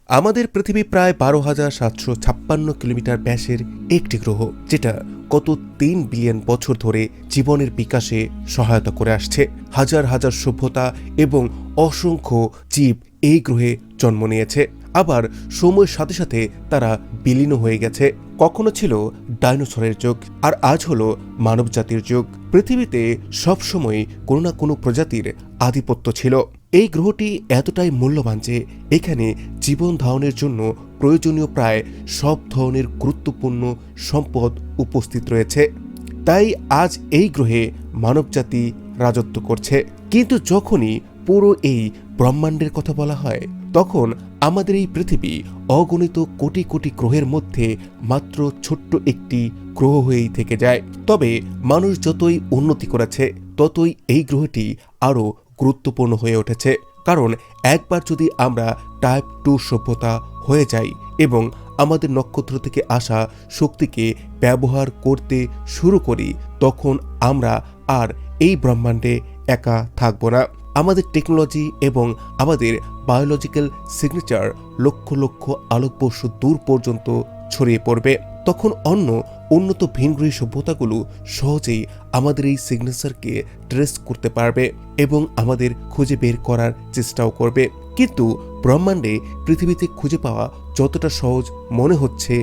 আমাদের পৃথিবী প্রায় 12,756 কিলোমিটার ব্যাসের একটি গ্রহ, যেটা গত 3 বিলিয়ন বছর ধরে জীবনের বিকাশে সহায়তা করে আসছে। হাজার হাজার সভ্যতা এবং অসংখ্য জীব এই গ্রহে জন্ম নিয়েছে, আবার সময়ের সাথে সাথে তারা বিলীন হয়ে গেছে। কখনো ছিল ডাইনোসরের যুগ, আর আজ হলো মানব জাতির যুগ। পৃথিবীতে সবসময় কোনো না কোনো প্রজাতির আধিপত্য ছিল। এই গ্রহটি এতটাই মূল্যবান যে এখানে জীবন ধারণের জন্য প্রয়োজনীয় প্রায় সব ধরনের গুরুত্বপূর্ণ সম্পদ উপস্থিত রয়েছে। তাই আজ এই গ্রহে মানবজাতি রাজত্ব করছে। কিন্তু যখনই পুরো এই ব্রহ্মাণ্ডের কথা বলা হয়, তখন আমাদের এই পৃথিবী অগণিত কোটি কোটি গ্রহের মধ্যে মাত্র ছোট্ট একটি গ্রহ হয়েই থেকে যায়। তবে মানুষ যতই উন্নতি করেছে, ততই এই গ্রহটি আরও গুরুত্বপূর্ণ হয়ে উঠেছে। কারণ একবার যদি আমরা টাইপ 2 সভ্যতা হয়ে যাই এবং আমাদের নক্ষত্র থেকে আসা শক্তিকে ব্যবহার করতে শুরু করি, তখন আমরা আর এই ব্রহ্মাণ্ডে একা থাকব না। আমাদের টেকনোলজি এবং আমাদের বায়োলজিক্যাল সিগনেচার লক্ষ লক্ষ আলোকবর্ষ দূর পর্যন্ত ছড়িয়ে পড়বে। তখন অন্য উন্নত ভিনগ্রহী সভ্যতাগুলো সহজেই আমাদের এই সিগনেচারকে ট্রেস করতে পারবে এবং আমাদের খুঁজে বের করার চেষ্টাও করবে। কিন্তু ব্রহ্মাণ্ডে পৃথিবীতে খুঁজে পাওয়া যতটা সহজ মনে হচ্ছে,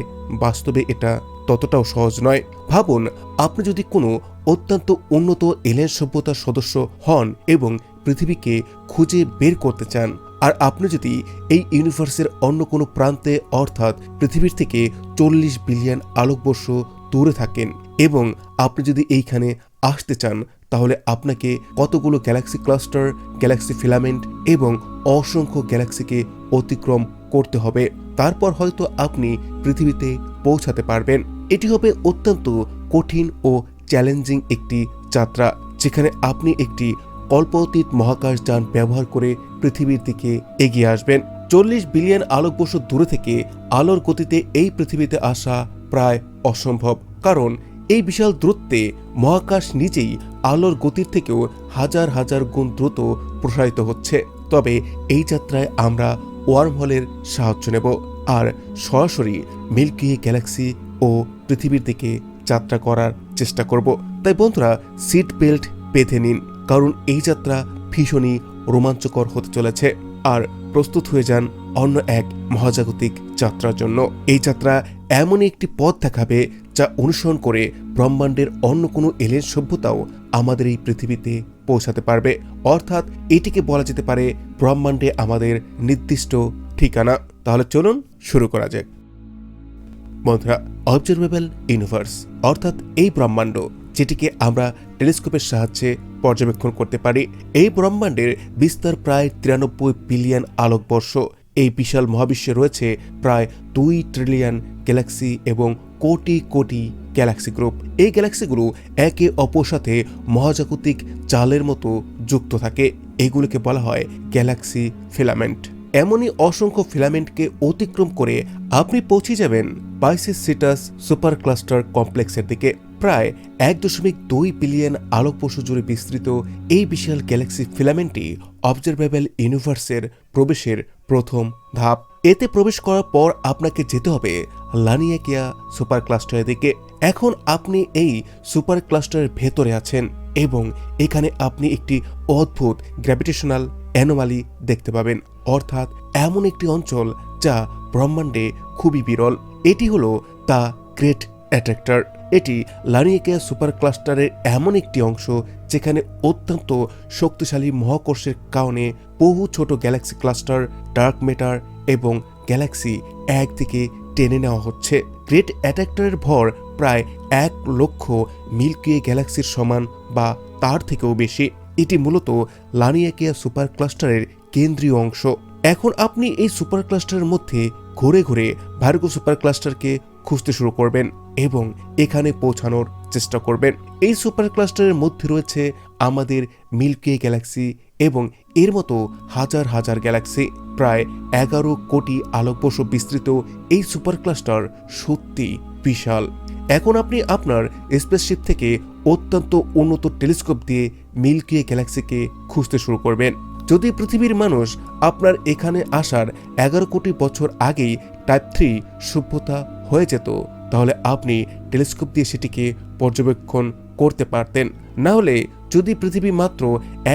বাস্তবে এটা ততটাও সহজ নয়। ভাবুন, আপনি যদি কোনো অত্যন্ত উন্নত এলিয়েন সভ্যতার সদস্য হন এবং পৃথিবীকে খুঁজে বের করতে চান, আর আপনি যদি এই ইউনিভার্সের অন্য কোনো প্রান্তে অর্থাৎ পৃথিবীর থেকে 40 বিলিয়ন আলোকবর্ষ দূরে থাকেন এবং আপনি যদি এইখানে আসতে চান, তাহলে আপনাকে কতগুলো গ্যালাক্সি ক্লাস্টার, গ্যালাক্সি ফিলামেন্ট এবং অসংখ্য গ্যালাক্সিকে অতিক্রম করতে হবে। তারপর হয়তো আপনি পৃথিবীতে পৌঁছাতে পারবেন। এটি হবে অত্যন্ত কঠিন ও চ্যালেঞ্জিং একটি যাত্রা, যেখানে আপনি একটি কল্পতীত মহাকাশযান ব্যবহার করে পৃথিবীর দিকে এগিয়ে আসবেন। 40 বিলিয়ন আলোকবর্ষ দূরে থেকে আলোর গতিতে এই পৃথিবীতে আসা প্রায় অসম্ভব, কারণ এই বিশাল দূরত্বে মহাকাশ নিজেই আলোর গতির থেকেও হাজার হাজার গুণ দ্রুত প্রসারিত হচ্ছে। তবে এই যাত্রায় আমরা ওয়ার্মহোলের সাহায্য নেব আর সরাসরি মিল্কি ওয়ে গ্যালাক্সি ও পৃথিবীর দিকে যাত্রা করার চেষ্টা করব। তাই বন্ধুরা, সিট বেল্ট বেঁধে নিন, কারণ এই যাত্রা ভীষণই রোমাঞ্চকর হতে চলেছে। আর প্রস্তুত হয়ে যান অন্য এক মহাজাগতিক যাত্রার জন্য। এই যাত্রা এমন একটি পথ দেখাবে যা অনুসরণ করে ব্রহ্মাণ্ডের অন্য কোনো এলিয়েন সভ্যতাও আমাদের এই পৃথিবীতে পৌঁছাতে পারবে। অর্থাৎ এটিকে বলা যেতে পারে ব্রহ্মাণ্ডে আমাদের নির্দিষ্ট ঠিকানা। তাহলে চলুন শুরু করা যাক। বন্ধুরা, অবজারভেবল ইউনিভার্স অর্থাৎ এই ব্রহ্মাণ্ড, যেটিকে আমরা টেলিস্কোপের সাহায্যে পর্যবেক্ষণ করতে পারি, এই ব্রহ্মাণ্ডের বিস্তার প্রায় 93 বিলিয়ন আলোকবর্ষ। এই বিশাল মহাবিশ্বে রয়েছে প্রায় 2 ট্রিলিয়ন গ্যালাক্সি এবং কোটি কোটি গ্যালাক্সি গ্রুপ। এই গ্যালাক্সিগুলো একে অপর সাথে মহাজাগতিক জালের মতো যুক্ত থাকে। এগুলোকে বলা হয় গ্যালাক্সি ফিলামেন্ট। এমনই অসংখ্য ফিলামেন্টকে অতিক্রম করে আপনি পৌঁছে যাবেন পাইসেস সিটাস সুপার ক্লাস্টার কমপ্লেক্সের দিকে। প্রায় 1.2 বিলিয়ন আলোকবর্ষ জুড়ে বিস্তৃত এই বিশাল গ্যালাক্সি ফিলামেন্টটি অবজারভেবল ইউনিভার্সের প্রবেশের প্রথম ধাপ। এতে প্রবেশ করার পর আপনাকে যেতে হবে লানিয়াকিয়া সুপার ক্লাস্টারের দিকে। এখন আপনি এই সুপার ক্লাস্টারের ভেতরে আছেন এবং এখানে আপনি একটি অদ্ভুত গ্র্যাভিটেশনাল অ্যানোমালি দেখতে পাবেন, অর্থাৎ এমন একটি অঞ্চল যা ব্রহ্মাণ্ডে খুবই বিরল। এটি হলো দ্য গ্রেট অ্যাট্রাক্টর। এটি লানিয়াকিয়া সুপার ক্লাস্টারের এমন একটি অংশ যেখানে অত্যন্ত শক্তিশালী মহাকর্ষের কারণে বহু ছোট গ্যালাক্সি ক্লাস্টার, ডার্ক ম্যাটার এবং গ্যালাক্সি একদিকে টেনে নেওয়া হচ্ছে। গ্রেট অ্যাট্রাক্টরের ভর প্রায় 1 লক্ষ মিল্কি ওয়ে গ্যালাক্সির সমান বা তার থেকেও বেশি। এটি মূলত লানিয়াকিয়া সুপার ক্লাস্টারের কেন্দ্রীয় অংশ। এখন আপনি এই সুপার ক্লাস্টারের মধ্যে ঘুরে ঘুরে ভার্গো সুপার ক্লাস্টারকে খুঁজতে শুরু করবেন এবং এখানে পৌঁছানোর চেষ্টা করবেন। এই সুপার ক্লাস্টারের মধ্যে রয়েছে আমাদের মিল্কি ওয়ে গ্যালাক্সি এবং এর মতো হাজার হাজার গ্যালাক্সি। প্রায় 11 কোটি আলোকবর্ষ বিস্তৃত এই সুপার ক্লাস্টার সত্যি বিশাল। এখন আপনি আপনার স্পেসশিপ থেকে অত্যন্ত উন্নত টেলিস্কোপ দিয়ে মিল্কি ওয়ে গ্যালাক্সিকে খুঁজতে শুরু করবেন। যদি পৃথিবীর মানুষ আপনার এখানে আসার 11 কোটি বছর আগেই টাইপ 3 সভ্যতা হয়ে যেত, তাহলে আপনি টেলিস্কোপ দিয়ে সেটিকে পর্যবেক্ষণ করতে পারতেন। না হলে যদি পৃথিবী মাত্র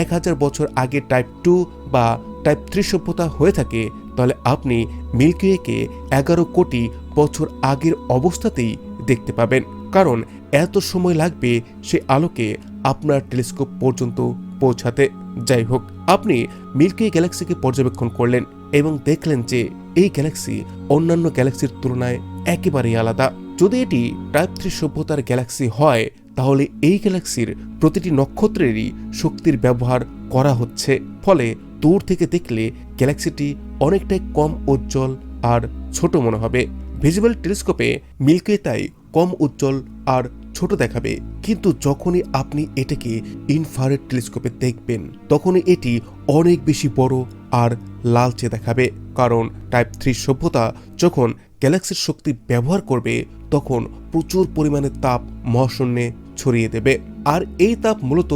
1000 বছর আগে টাইপ 2 বা টাইপ 3 সভ্যতা হয়ে থাকে, তাহলে আপনি মিল্কি ওয়েকে 11 কোটি বছর আগের অবস্থাতেই দেখতে পাবেন, কারণ এত সময় লাগবে সে আলোকে আপনার টেলিস্কোপ পর্যন্ত পৌঁছাতে। যাই হোক, আপনি মিল্কি ওয়ে গ্যালাক্সিকে পর্যবেক্ষণ করলেন এবং দেখলেন যে এই গ্যালাক্সি অন্যান্য গ্যালাক্সির তুলনায় একেবারেই আলাদা। যদি এটি টাইপ 3 সভ্যতার গ্যালাক্সি হয়, তাহলে এই গ্যালাক্সির প্রতিটি নক্ষত্রেরই শক্তির ব্যবহার করা হচ্ছে, ফলে দূর থেকে দেখলে গ্যালাক্সিটি অনেকটাই কম উজ্জ্বল আর ছোট মনে হবে। ভিজিবল টেলিস্কোপে মিল্কি ওয়ে তাই কম উজ্জ্বল আর ছোট দেখাবে, কিন্তু যখনই আপনি এটাকে ইনফ্রারেড টেলিস্কোপে দেখবেন, তখনই এটি অনেক বেশি বড় আর লালচে দেখাবে, কারণ টাইপ 3 সভ্যতা যখন গ্যালাক্সির শক্তি ব্যবহার করবে, তখন প্রচুর পরিমাণে তাপ মহাশূন্যে ছড়িয়ে দেবে, আর এই তাপ মূলত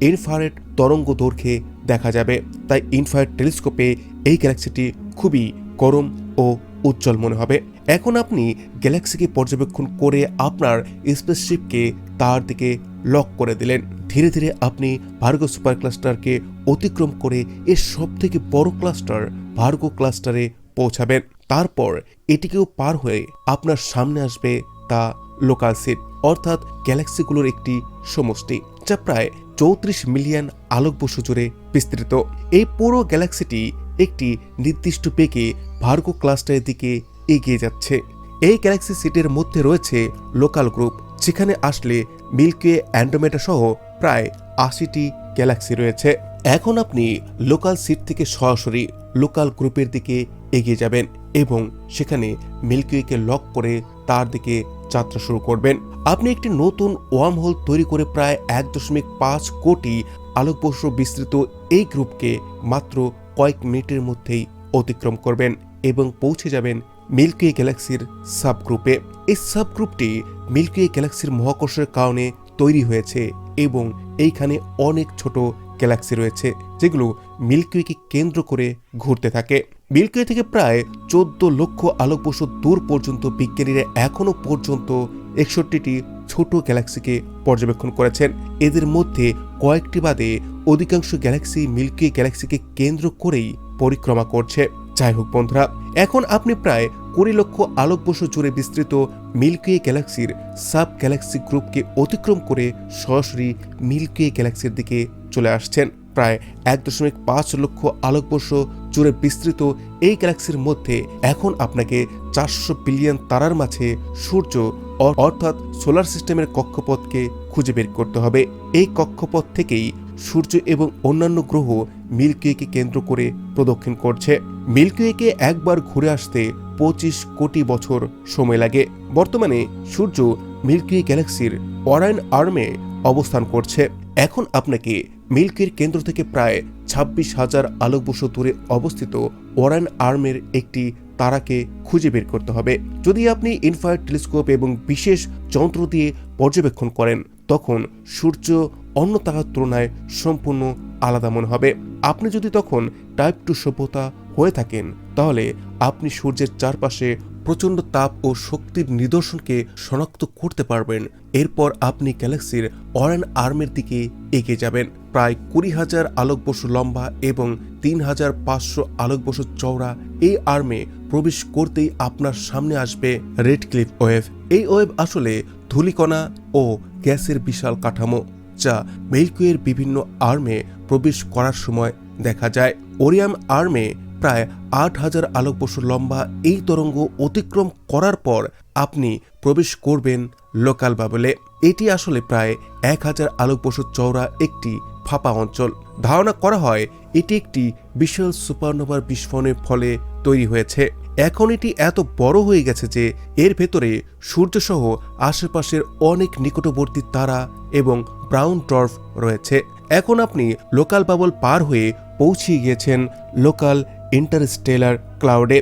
ইনফ্রারেড তরঙ্গ দৈর্ঘ্যে দেখা যাবে। তাই ইনফ্রারেড টেলিস্কোপে এই গ্যালাক্সিটি খুবই গরম ও উজ্জ্বল মনে হবে। এখন আপনি গ্যালাক্সিকে পর্যবেক্ষণ করে আপনার স্পেসশিপকে তার দিকে লক করে দিলেন। ধীরে ধীরে আপনি ভার্গো সুপার ক্লাস্টারকে অতিক্রম করে এর সবথেকে বড় ক্লাস্টার ভার্গো ক্লাস্টারে পৌঁছাবেন। তারপর এটিকেও পার হয়ে আপনার সামনে আসবে তা লোকাল সিট, অর্থাৎ গ্যালাক্সিগুলোর একটি সমষ্টি, যা প্রায় 34 মিলিয়ন আলোকবর্ষ জুড়ে বিস্তৃত। এই পুরো গ্যালাক্সিটি একটি নির্দিষ্ট বেগে ভার্গো ক্লাস্টারের দিকে এগিয়ে যাচ্ছে। এই গ্যালাক্সি সিটের মধ্যে রয়েছে লোকাল গ্রুপ, যেখানে আসলে মিল্কি ওয়ে, অ্যান্ড্রোমেডা সহ প্রায় 80টি গ্যালাক্সি রয়েছে। এখন আপনি লোকাল সিট থেকে সরাসরি লোকাল গ্রুপের দিকে এগিয়ে যাবেন এবং সেখানে মিল্কি ওয়েকে লক করে তার দিকে যাত্রা শুরু করবেন। আপনি একটি নতুন ওয়ার্ম হোল তৈরি করে প্রায় 1.5 কোটি আলোকবর্ষ বিস্তৃত এই গ্রুপকে মাত্র কয়েক মিনিটের মধ্যেই অতিক্রম করবেন এবং পৌঁছে যাবেন মিল্কি ওয়ে গ্যালাক্সির সাবগ্রুপে। এই সাবগ্রুপটি মিল্কি ওয়ে গ্যালাক্সির মহাকর্ষের কারণে তৈরি হয়েছে এবং এইখানে অনেক ছোট গ্যালাক্সি রয়েছে, যেগুলো মিল্কি ওয়েকে কেন্দ্র করে ঘুরতে থাকে। মিল্কি ওয়ে থেকে প্রায় 14 লক্ষ আলোকবর্ষ দূর পর্যন্ত বিজ্ঞানীরা এখনো পর্যন্ত 61টি ছোট গ্যালাক্সিকে পর্যবেক্ষণ করেছেন। এদের মধ্যে কয়েকটি বাদে অধিকাংশ গ্যালাক্সি মিল্কি ওয়ে গ্যালাক্সিকে কেন্দ্র করেই পরিক্রমা করছে। যাই হোক বন্ধুরা, এখন আপনি প্রায় 20 লক্ষ আলোকবর্ষ জুড়ে বিস্তৃত মিল্কি ওয়ে গ্যালাক্সির সাব গ্যালাক্সি গ্রুপকে অতিক্রম করে সরাসরি মিল্কি ওয়ে গ্যালাক্সির দিকে চলে আসছেন। প্রায় 1.5 লক্ষ আলোকবর্ষ জুড়ে বিস্তৃত এই গ্যালাক্সির মধ্যে এখন আপনাকে 400 বিলিয়ন তারার মাঝে সূর্য অর্থাৎ সোলার সিস্টেমের কক্ষপথকে খুঁজে বের করতে হবে। এই কক্ষপথ থেকেই সূর্য এবং অন্যান্য গ্রহ মিল্কি ওয়েকে কেন্দ্র করে প্রদক্ষিণ করছে। মিল্কি ওয়েকে একবার ঘুরে আসতে 25 কোটি বছর সময় লাগে। বর্তমানে সূর্য মিল্কি ওয়ে গ্যালাক্সির ওরায়ন আর্মে অবস্থান করছে। এখন আপনাকে মিল্কি ওয়ের কেন্দ্র থেকে প্রায় 26,000 আলোকবর্ষ দূরে অবস্থিত ওরায়ন আর্মের একটি তারাকে খুঁজে বের করতে হবে। যদি আপনি ইনফ্রারেড টেলিস্কোপ এবং বিশেষ যন্ত্র দিয়ে পর্যবেক্ষণ করেন, তখন সূর্য অন্য তারার তুলনায় সম্পূর্ণ আলাদা মনে হবে। আপনি যদি তখন টাইপ 2 সভ্যতা হয়ে থাকেন, তাহলে আপনি সূর্যের চারপাশে প্রচণ্ড তাপ ও শক্তির নিদর্শনকে শনাক্ত করতে পারবেন। এরপর আপনি গ্যালাক্সির ওরায়ন আর্মের দিকে এগিয়ে যাবেন। প্রায় 20,000 আলোকবর্ষ লম্বা এবং 3,500 আলোকবর্ষ চওড়া এই আর্মে প্রবেশ করতেই আপনার সামনে আসবে রেড ক্লিফ ওয়েভ। এই ওয়েভ আসলে ধূলিকণা ও গ্যাসের বিশাল কাঠামো, যা মিল্কি ওয়ের বিভিন্ন আর্মে প্রবেশ করার সময় দেখা যায়। ওরিয়াম আর্মে প্রায় 8,000 আলোকবর্ষ লম্বা এই তরঙ্গ অতিক্রম করার পর আপনি প্রবেশ করবেন লোকাল বাবলে। এটি আসলে প্রায় 1,000 আলোকবর্ষ চওড়া একটি ফাঁপা অঞ্চল। ধারণা করা হয় এটি একটি বিশাল সুপারনোভার বিস্ফোরণের ফলে তৈরি হয়েছে। এখন এটি এত বড় হয়ে গেছে যে এর ভেতরে সূর্যসহ আশেপাশের অনেক নিকটবর্তী তারা এবং ব্রাউন ডর্ফ রয়েছে। এখন আপনি লোকাল বাবল পার হয়ে পৌঁছে গিয়েছেন লোকাল ইন্টারস্টেলার ক্লাউডে।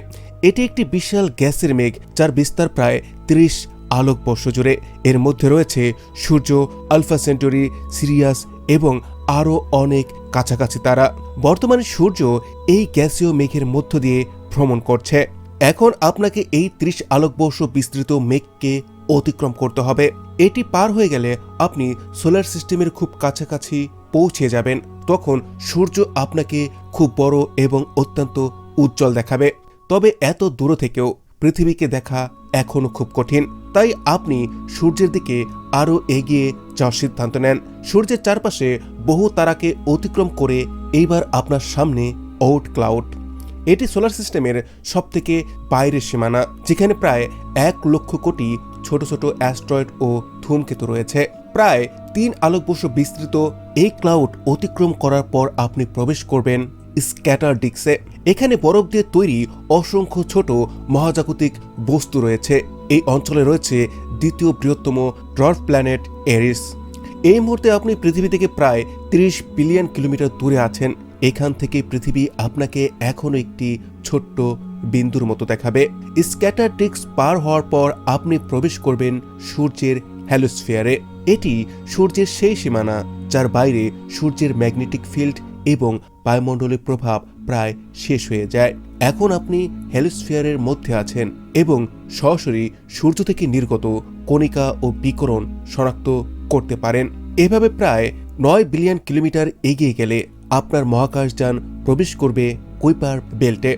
এটি একটি বিশাল গ্যাসের মেঘ, যার বিস্তার প্রায় 30 আলোকবর্ষ জুড়ে। এর মধ্যে রয়েছে সূর্য, আলফা সেন্টারি, সিরিয়াস এবং আরও অনেক কাছাকাছি তারা। বর্তমানে সূর্য এই গ্যাসীয় মেঘের মধ্য দিয়ে ভ্রমণ করছে। এখন আপনাকে এই 30 আলোকবর্ষ বিস্তৃত মেঘকে অতিক্রম করতে হবে। এটি পার হয়ে গেলে আপনি সোলার সিস্টেমের খুব কাছাকাছি পৌঁছে যাবেন। তখন সূর্য আপনাকে খুব বড় এবং অত্যন্ত উজ্জ্বল দেখাবে। তবে এত দূর থেকেও পৃথিবীকে দেখা এখনো খুব কঠিন। তাই আপনি সূর্যের দিকে আরও এগিয়ে যাওয়ার সিদ্ধান্ত নেন। সূর্যের চারপাশে বহু তারাকে অতিক্রম করে এইবার আপনার সামনে ওর্ট ক্লাউড। এটি সোলার সিস্টেমের সবথেকে বাইরের সীমানা, যেখানে প্রায় 1 লক্ষ কোটি ছোট ছোট অ্যাস্ট্রয়েড ও ধূমকেতু রয়েছে। প্রায় 3 আলোকবর্ষ বিস্তৃত এই ক্লাউড অতিক্রম করার পর আপনি প্রবেশ করবেন স্ক্যাটার ডিস্কে। এখানে বরফ দিয়ে তৈরি অসংখ্য ছোট মহাজাগতিক বস্তু রয়েছে। এই অঞ্চলে রয়েছে দ্বিতীয় বৃহত্তম ড্warf প্ল্যানেট এরিস। এই মুহূর্তে আপনি পৃথিবী থেকে প্রায় 30 বিলিয়ন কিলোমিটার দূরে আছেন। এখান থেকে পৃথিবী আপনাকে এখনো একটি ছোট্ট বিন্দুর মতো দেখাবে। স্ক্যাটার ডিস্ক পার হওয়ার পর আপনি প্রবেশ করবেন সূর্যের হ্যালোস্ফিয়ারে। এটি সূর্যের সেই সীমানা যার বাইরে সূর্যের ম্যাগনেটিক ফিল্ড এবং বায়ুমণ্ডলের প্রভাব প্রায় শেষ হয়ে যায়। এখন আপনি হ্যালোস্ফিয়ারের মধ্যে আছেন এবং সরাসরি সূর্য থেকে নির্গত কণিকা ও বিকিরণ শনাক্ত করতে পারেন। এভাবে প্রায় 9 বিলিয়ন কিলোমিটার এগিয়ে গেলে আপনার মহাকাশযান প্রবেশ করবে কুইপার বেল্টে।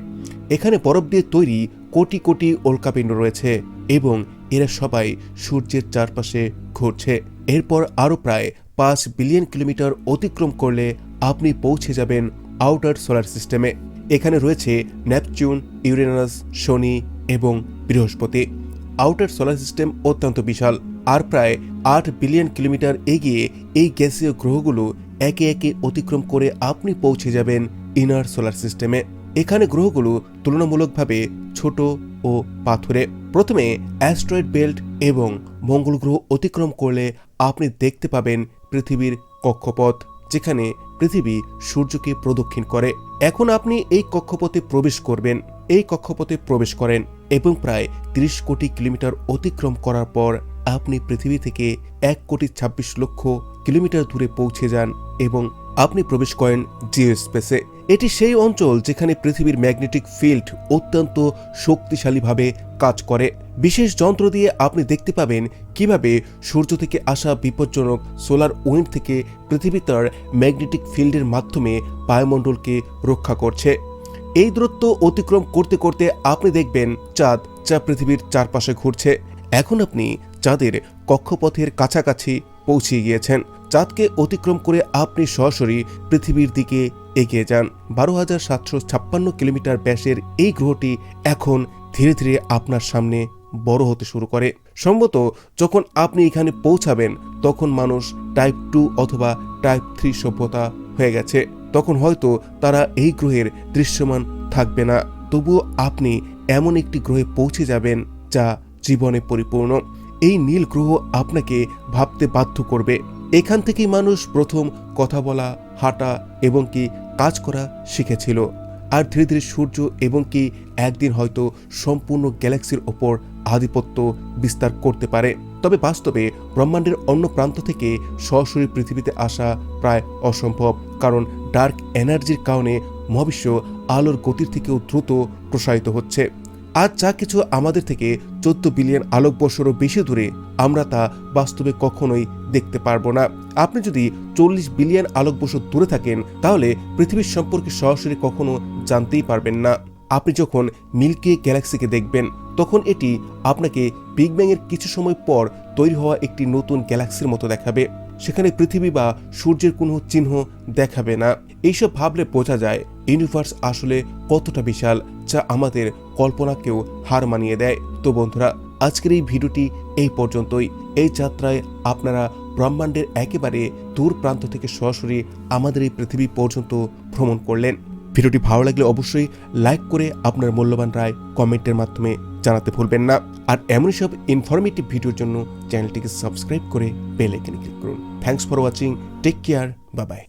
এখানে বরফ দিয়ে তৈরি কোটি কোটি উল্কাপিণ্ড রয়েছে এবং এরা সবাই সূর্যের চারপাশে ঘুরছে। এরপর আরও প্রায় 5 বিলিয়ন কিলোমিটার অতিক্রম করলে আপনি পৌঁছে যাবেন আউটার সোলার সিস্টেমে। এখানে রয়েছে নেপচুন, ইউরেনাস, শনি এবং বৃহস্পতি। আউটার সোলার সিস্টেম অত্যন্ত বিশাল। আর প্রায় 8 বিলিয়ন কিলোমিটার এগিয়ে এই গ্যাসীয় গ্রহগুলো একে একে অতিক্রম করে আপনি পৌঁছে যাবেন ইনার সোলার সিস্টেমে। এখানে গ্রহগুলো তুলনামূলকভাবে ছোট ও পাথুরে। প্রথমে অ্যাস্ট্রয়েড বেল্ট এবং মঙ্গল গ্রহ অতিক্রম করলে আপনি দেখতে পাবেন পৃথিবীর কক্ষপথ, যেখানে পৃথিবী সূর্যকে প্রদক্ষিণ করে। এখন আপনি এই কক্ষপথে প্রবেশ করবেন। এই কক্ষপথে প্রবেশ করেন এবং প্রায় 30 কোটি কিলোমিটার অতিক্রম করার পর আপনি পৃথিবী থেকে 1 কোটি 26 লক্ষ কিলোমিটার দূরে পৌঁছে যান এবং আপনি প্রবেশ করেন জিওস্পেসে। এটি সেই অঞ্চল যেখানে পৃথিবীর ম্যাগনেটিক ফিল্ড অত্যন্ত শক্তিশালীভাবে কাজ করে। বিশেষ যন্ত্র দিয়ে আপনি দেখতে পাবেন কিভাবে সূর্য থেকে আসা বিপজ্জনক সোলার উইন্ড থেকে পৃথিবী তার ম্যাগনেটিক ফিল্ডের মাধ্যমে বায়ুমণ্ডলকে রক্ষা করছে। এই দূরত্ব অতিক্রম করতে করতে আপনি দেখবেন চাঁদ, যা পৃথিবীর চারপাশে ঘুরছে। এখন আপনি চাঁদের কক্ষপথের কাছাকাছি পৌঁছে গিয়েছেন। চাঁদকে অতিক্রম করে আপনি সরাসরি পৃথিবীর দিকে এগিয়ে যান। 12,756 কিলোমিটার ব্যাসের এই গ্রহটি এখন ধীরে ধীরে আপনার সামনে বড় হতে শুরু করে। সম্ভবত যখন আপনি এখানে পৌঁছাবেন তখন মানুষ টাইপ 2 অথবা টাইপ 3 সভ্যতা হয়ে গেছে। তখন হয়তো তারা এই গ্রহের দৃশ্যমান থাকবে না। তবুও আপনি এমন একটি গ্রহে পৌঁছে যাবেন যা জীবনে পরিপূর্ণ। এই নীল গ্রহ আপনাকে ভাবতে বাধ্য করবে। এখান থেকেই মানুষ প্রথম কথা বলা, হাঁটা এবং কি কাজ করা শিখেছিল। আর ধীরে ধীরে সূর্য এবং কি একদিন হয়তো সম্পূর্ণ গ্যালাক্সির ওপর আধিপত্য বিস্তার করতে পারে। তবে বাস্তবে ব্রহ্মাণ্ডের অন্য প্রান্ত থেকে সরাসরি পৃথিবীতে আসা প্রায় অসম্ভব, কারণ ডার্ক এনার্জির কারণে মহাবিশ্ব আলোর গতির থেকেও দ্রুত প্রসারিত হচ্ছে। আজ যা কিছু আমাদের থেকে 14 বিলিয়ন আলোকবর্ষেরও বেশি দূরে, আমরা তা বাস্তবে কখনোই দেখতে পারবো না। আপনি যদি 40 বিলিয়ন আলোকবর্ষ দূরে থাকেন তাহলে পৃথিবীর সম্পর্কে সরাসরি কখনো জানতেই পারবেন না। আপনি যখন মিল্কি গ্যালাক্সিকে দেখবেন তখন এটি আপনাকে বিগ ব্যাং এর কিছু সময় পর তৈরি হওয়া একটি নতুন গ্যালাক্সির মতো দেখাবে। সেখানে পৃথিবী বা সূর্যের কোনো চিহ্ন দেখাবে না। এইসব ভাবলে বোঝা যায় ইউনিভার্স আসলে কতটা বিশাল, যা আমাদের কল্পনাকেও হার মানিয়ে দেয়। তো বন্ধুরা, আজকের এই ভিডিওটি এই পর্যন্তই। এই যাত্রায় আপনারা ব্রহ্মাণ্ডের একেবারে দূর প্রান্ত থেকে সরাসরি আমাদের এই পৃথিবী পর্যন্ত ভ্রমণ করলেন। ভিডিওটি ভালো লাগলে অবশ্যই লাইক করে আপনার মূল্যবান রায় কমেন্টের মাধ্যমে জানাতে ভুলবেন না। আর এমনই সব ইনফরমেটিভ ভিডিওর জন্য চ্যানেলটিকে সাবস্ক্রাইব করে বেল আইকনে ক্লিক করুন। Thanks for watching. Take care. Bye by.